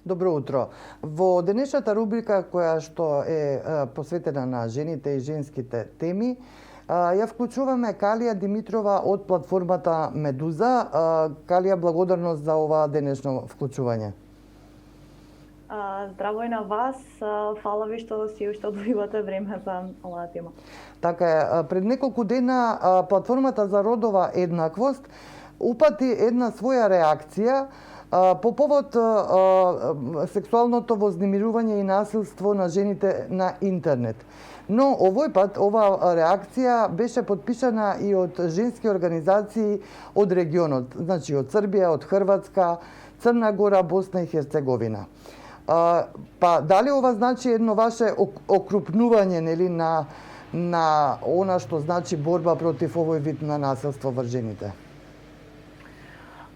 Добро утро. Во денешната рубрика која што е посветена на жените и женските теми, ја вклучуваме Калија Димитрова од платформата Медуза. Калија, благодарност за ова денешно вклучување. Здраво и на вас. Фала ви што си уште одвојувате време за оваа тема. Така е, пред неколку дена платформата за родова еднаквост упати една своја реакција по повод сексуалното вознемирување и насилство на жените на интернет. Но овој пат ова реакција беше подпишана и од женски организации од регионот, значи од Србија, од Хрватска, Црна Гора, Босна и Херцеговина. Па дали ова значи едно ваше окрупнување, нели, на она што значи борба против овој вид на насилство врз жените?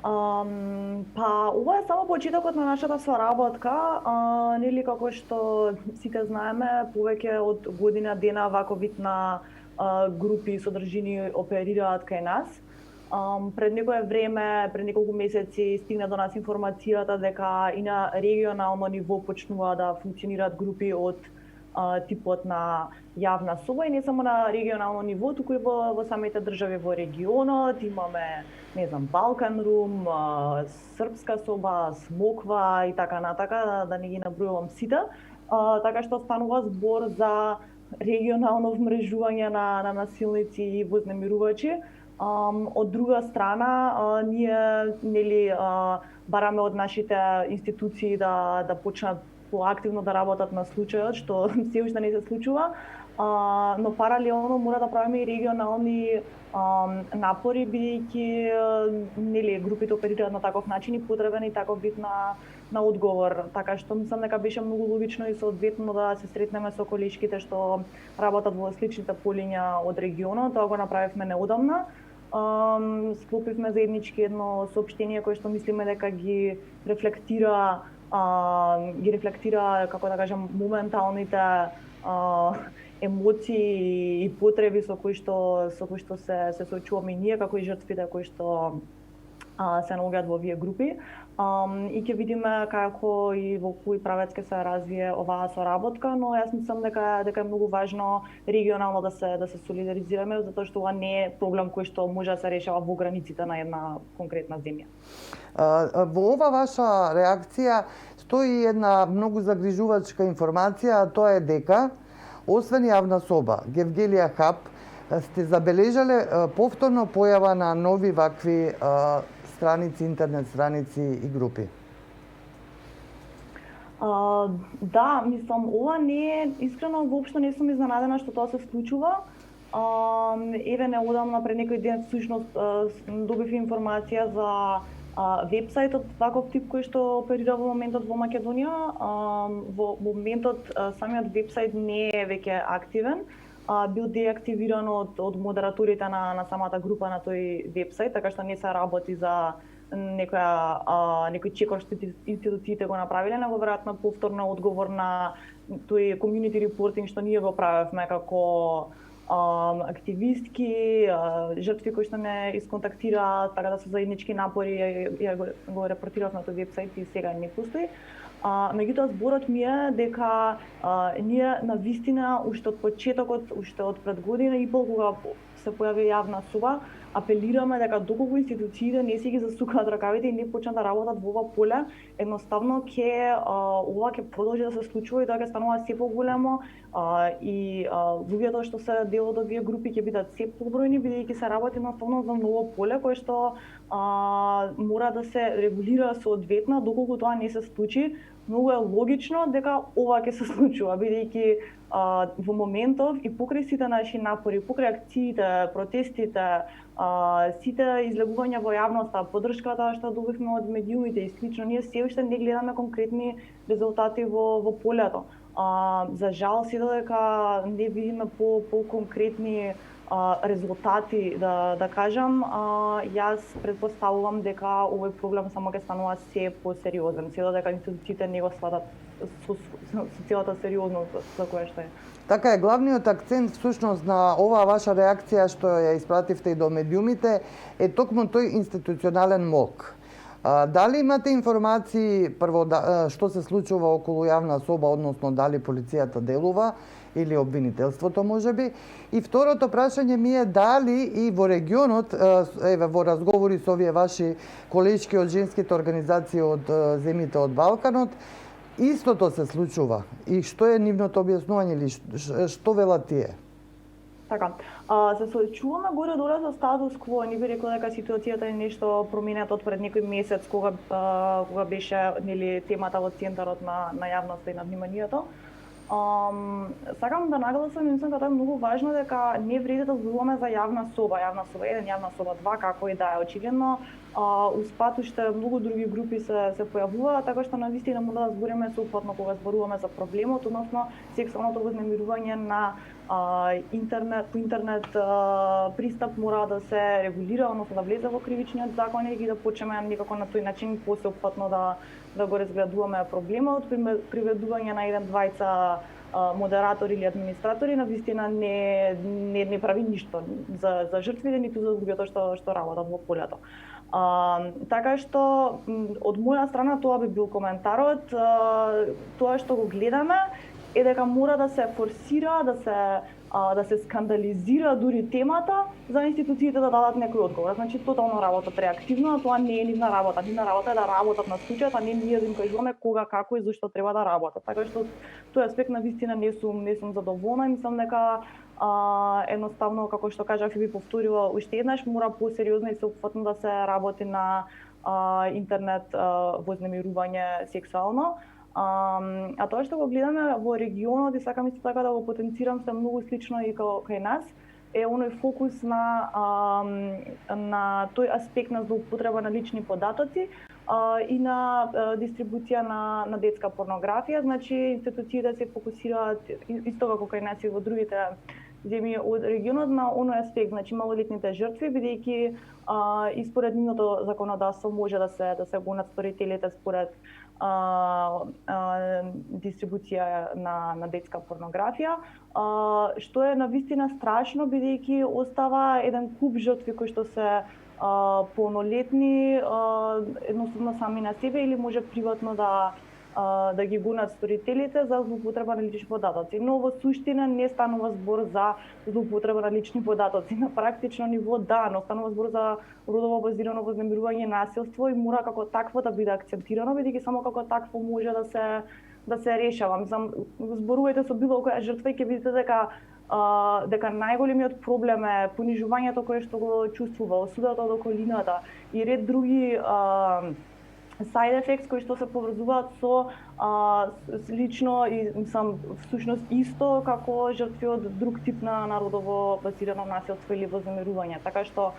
Па ова е само почетокот на нашата соработка, нели, како што сите знаеме, повеќе од година дена ваков вид на групи и содржини оперираат кај нас. Пред некое време, пред неколку месеци стигна до нас информацијата дека и на регионално ниво почнува да функционираат групи од типот на јавна соба и не само на регионално ниво, туку и во самите држави во регионот. Имаме, не знам, Балкан Рум, Српска соба, Смоква и така натака, да не ги набројувам сите. Така што станува збор за регионално вмрежување на насилници и вознемирувачи. Од друга страна, ние, нели, бараме од нашите институции да почнат поактивно да работат на случајот, што се уште не се случува, но паралелно мора да правиме и регионални напори, бидејќи, нели, групите оперираат на таков начин и потребен и таков вид на одговор. Така што мислам дека беше многу логично и соодветно да се сретнеме со колешките што работат во сличните полиња од регионот. Тоа го направивме неодамна. Склопивме заеднички едно соопштение кое што мислиме дека ги рефлектира, како да кажам, моменталните емоции и потреби со кои што се соочуваме и ние како и жртвите кои што се наоѓаат во овие групи. И ќе видиме како и во кој правец ќе се развие оваа соработка, но јас мислам дека е многу важно регионално да се солидаризираме, затоа што ова не е проблем кој што може да се решава во границите на една конкретна земја. Во ова ваша реакција стои една многу загрижувачка информација, а тоа е дека освен јавна соба, Гевгелија Хаб, сте забележале повторно појава на нови вакви страници, интернет страници и групи? Да, мислам, ова не е, искрено, воопшто не сум изненадена што тоа се случува. Еве неодамна пред некој ден всушност добив информација за вебсајтот ваков тип кој што оперира во моментот во Македонија. Во моментот самиот вебсајт не е веќе активен. Бил деактивиран од модераторите на самата група на тој вебсајт, така што не се работи за некој чекор што институциите го направиле, него веројатно повторно одговор на тој community reporting што ние го правевме како активистки, жртви кои што не исконтактираат, така да се заеднички напори ја го репортирав на тој вебсајт и сега не постои. Меѓутоа зборот ми е дека ние навистина уште од почетокот, уште од пред година и пол кога се појави јавна соба, апелираме дека доколку институциите не си ги засукаат ракавите и не почнат да работат во ова поле, едноставно ова ќе продолжи да се случува и тоа ќе станува се поголемо и луѓето што се дел од овие групи ќе бидат се побројни, бидејќи се работи едноставно за ново поле кое што мора да се регулира соодветно. Доколку тоа не се случи, многу е логично дека ова ќе се случува, бидејќи во моментов и покрај сите наши напори, покрај акциите, протестите, сите излегувања во јавноста, поддршката што добивме од медиумите и слично, ние се уште не гледаме конкретни резултати во полето. За жал, се додека не видиме по-конкретни резултати, да кажам, јас претпоставувам дека овој проблем само ќе станува се посериозен, се додека институциите не го сватат со целата сериозност за која што е. Така е, главниот акцент всушност на оваа ваша реакција што ја испративте и до медиумите е токму тој институционален мок. Дали имате информации прво што се случува околу јавна соба, односно дали полицијата делува или обвинителството можеби? И второто прашање ми е дали и во регионот, еве во разговори со овие ваши колешки од женските организации од земјите од Балканот, истото се случува и што е нивното објаснување или што велат тие? Така, се соочуваме горе-долу со статус кво. Не би рекла дека ситуацијата е нешто променета од пред некој месец кога беше нели темата во центарот на јавноста и на вниманието. Сакам да нагласам, мислам дека тоа е многу важно дека не вреди да зборуваме за јавна соба 1, јавна соба 2, како и да е. Очигледно, успат уште многу други групи се појавуваат, така што навистина мора да збориме соопфатно кога зборуваме за проблемот, односно сексуалното вознемирување на по интернет пристап мора да се регулира, односно да влезе во кривичниот закон и да почнеме некако на тој начин посеопфатно да го разгледуваме проблемот. Приведување на еден-двајца модератори или администратори навистина не прави ништо за жртвите, ниту за луѓето што работат во полето. Така што од моја страна тоа би бил коментарот. Тоа што го гледаме е дека мора да се форсира, да се скандализира дури темата за институциите да дадат некој одговор. Значи тотално работат реактивно, а тоа не е нивна работа. Нивна работа е да работат на случајот, а не ние да им кажуваме кога, како и зашто треба да работат. Така што тој аспект на вистина не сум задоволна и мислам дека едноставно, како што кажав и би повторила уште еднаш, мора посериозно и сеопфатно да се работи на интернет вознемирување сексуално. А тоа што го гледаме во регионот и сакам исто така да го потенцирам се многу слично и кај нас, е оној фокус на тој аспект на злоупотреба на лични податоци и на дистрибуција на детска порнографија. Значи институциите се фокусираат исто како кај нас и во другите земји од регионот на оној аспект, значи малолетните жртви, бидејќи и според нивното законодавство може да се гонат сторителите според дистрибуција на детска порнографија, што е навистина страшно, бидејќи остава еден куп жртви кои што се полнолетни, едноставно сами на себе или може приватно да ги гонат сторителите за злоупотреба на лични податоци. Но во суштина не станува збор за злоупотреба на лични податоци. На практично ниво да, но станува збор за родово базирано вознемирување, насилство и мора како такво да биде акцентирано, бидејќи само како такво може да се решава. Мислам, зборувајте со било која жртва и ќе видите дека најголемиот проблем е понижувањето кое што го чувствува, осудата од околината и ред други side effects кои што се поврзуваат со лично и сам всушност исто како жртви од друг тип на народово базирано насилство или вознемирување. Така што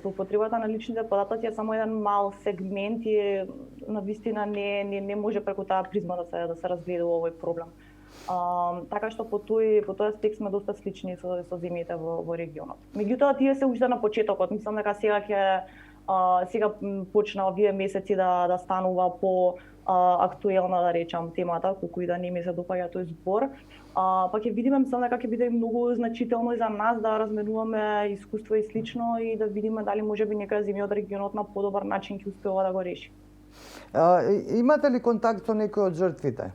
злоупотребата на личните податоци е само еден мал сегмент и навистина не може преку таа призма да се разгледува овој проблем. Така што по тој аспект сме доста слични со земјите во регионот. Меѓутоа тие се уште на почетокот. Мислам дека сега почна овие месеци да станува по актуелна, да речам, темата, колку и да не ми се допаѓа тој збор. Па ќе видиме, мислам дека ќе биде многу значително и за нас да разменуваме искуство и слично и да видиме дали можеби некоја земја од регионот на подобар начин ќе успеува да го реши. Имате ли контакт со некој од жртвите?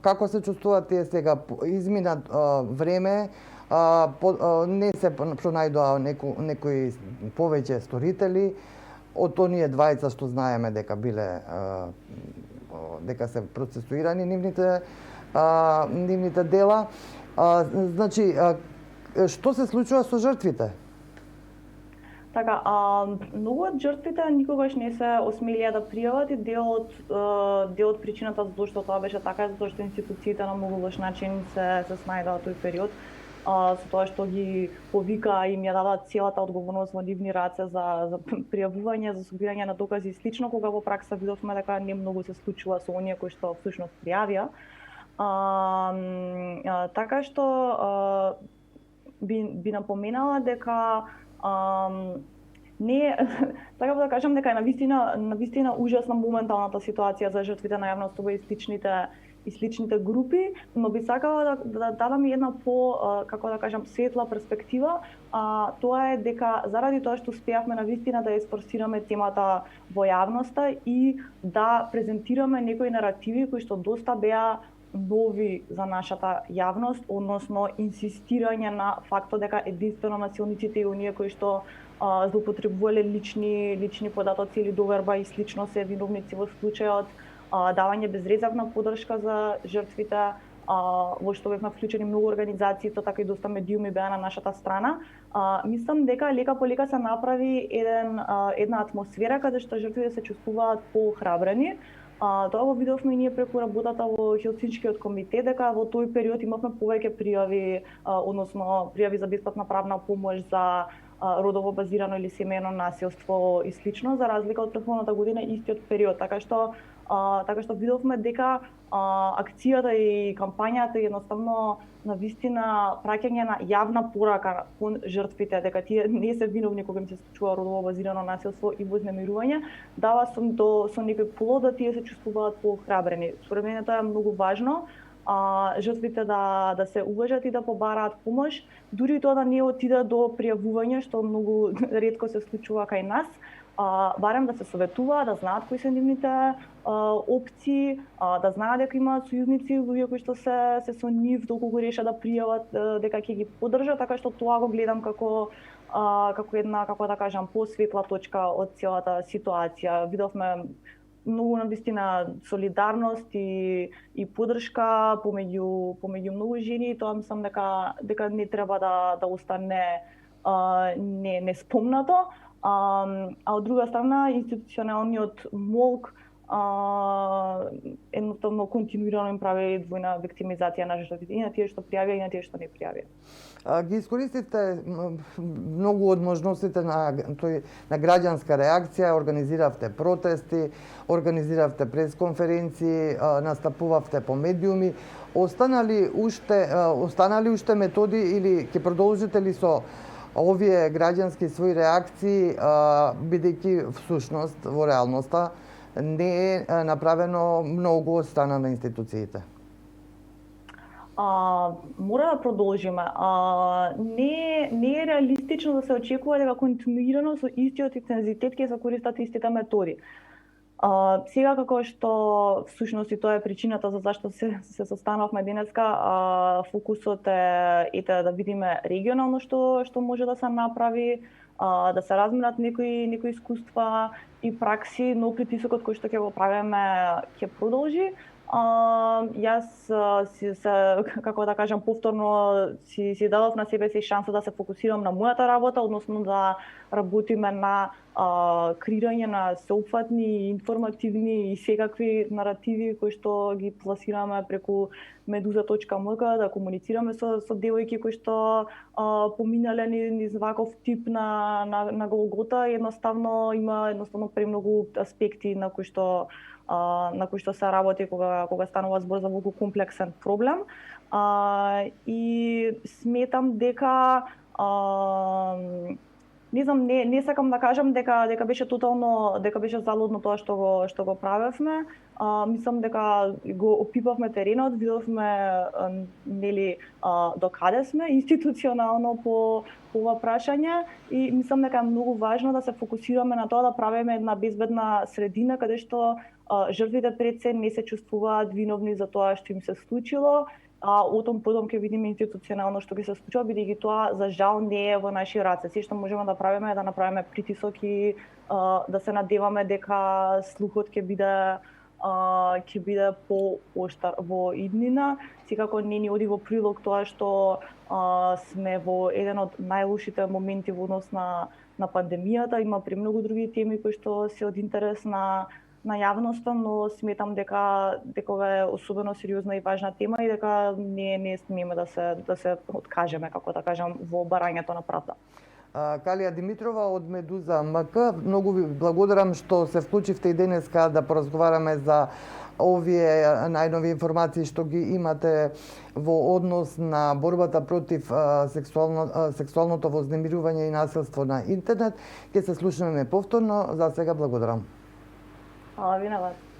Како се чувствуваат тие сега? Измина време, не се пронајдоа некои повеќе сторители од оние двајца што знаеме дека се процесуирани нивните дела. Значи, што се случува со жртвите? Така, многу од жртвите никогаш не се осмелија да пријават и дел од причината за што тоа беше така е затоа што институциите на многу лош начин се снајдоа тој период, со тоа што ги повика и им ја дадат целата одговорност во нивни раце за пријавување, за собирање на докази и слично, кога во пракса видовме дека не многу се случува со оние кои што всушност пријавија. Така што би напоменала дека не, така да кажам дека е навистина ужасна моменталната ситуација за жртвите на јавна соба и и сличните групи, но би сакала да дадам и една како да кажам, светла перспектива. Тоа е дека заради тоа што успеавме навистина да есфорсираме темата во јавноста и да презентираме некои наративи кои што доста беа нови за нашата јавност, односно инсистирање на фактот дека единствено насилниците и оние кои што злоупотребувале лични податоци или доверба и слично се виновници во случајот, давање безрезервна поддршка за жртвите, во што бевме вклучени многу организации, то така и доста медиуми беа на нашата страна. Мислам дека лека по лека се направи една атмосфера каде што жртвите се чувствуваат поохрабрени. Тоа го видовме и ние преку работата во Хелсиншкиот комитет, дека во тој период имавме повеќе пријави, односно пријави за бесплатна правна помош за родово базирано или семејно насилство и слично, за разлика од претходната година истиот период. Така што видовме дека акцијата и кампањата едноставно навистина праќање на јавна порака кон жртвите дека тие не се виновни кога им се случува родово базирано насилство и вознемирување, дава со некој плод да тие се чувствуваат поохрабрени. Според мене тоа е многу важно. Жртвите да се уважат и да побараат помош, дури и тоа да не отиде до пријавување, што многу ретко се случува кај нас, барем да се советуваат, да знаат кои се нивните опции, да знаат дека имаат сојузници, луѓе кои што се со нив доколку решат да пријават дека ќе ги поддржат, така што тоа го гледам како една, како да кажам, посветла точка од целата ситуација. Видовме многу навистина солидарност и поддршка помеѓу многу жени, и тоа мислам дека не треба да остане неспомнато. А од друга страна, институционалниот молк едноставно континуирано им прави двојна виктимизација на жртвите, и на тие што пријавија и на тие што не пријавија. Ги искористивте многу од можностите на граѓанска реакција, организиравте протести, организиравте пресконференции, настапувавте по медиуми. Останали уште методи или ќе продолжите ли со овие граѓански своји реакции, бидејќи всушност во реалноста не е направено многу од страна на институциите? Мора да продолжиме. Не е реалистично да се очекува дека континуирано со истиот интензитет ќе се користат истите методи. Сега како што всушност и тоа е причината за зашто се состанавме денеска, фокусот е да видиме регионално што може да се направи, да се разменат некои искуства и пракси, но притисокот кој што ќе го правиме ќе продолжи. Јас како да кажам, повторно си дадов на себе си шанса да се фокусирам на мојата работа, односно да работиме на креирање на сеопфатни, информативни и секакви наративи кои што ги пласираме преку meduza.mk, да комуницираме со девојки кои што поминале низ ваков тип на голгота. Едноставно има премногу аспекти на кои што се работи кога станува збор за многу комплексен проблем. И сметам дека не сакам да кажам дека беше залудно тоа што го правевме. Мислам дека го опипавме теренот, видовме докаде сме институционално по ова прашање, и мислам дека е многу важно да се фокусираме на тоа да правиме една безбедна средина каде што жртвите пред се не се чувствуваат виновни за тоа што им се случило. Потом ќе видиме институционално што ќе се случува, бидејќи тоа за жал не е во наши раце. Се што можеме да правиме е да направиме притисок и да се надеваме дека слухот ќе биде пооштар во иднина. Секако не ни оди во прилог тоа што сме во еден од најлошите моменти во однос на пандемијата. Има премногу други теми кои што се од интерес на јавноста, но сметам дека е особено сериозна и важна тема и дека не смееме да се откажеме, како да кажам, во барањето на правда. Калија Димитрова од Meduza.mk, многу ви благодарам што се вклучивте и денеска да поразговараме за овие најнови информации што ги имате во однос на борбата против сексуалното вознемирување и насилство на интернет. Ќе се слушнеме повторно. За сега благодарам. Hvala, vi na vas.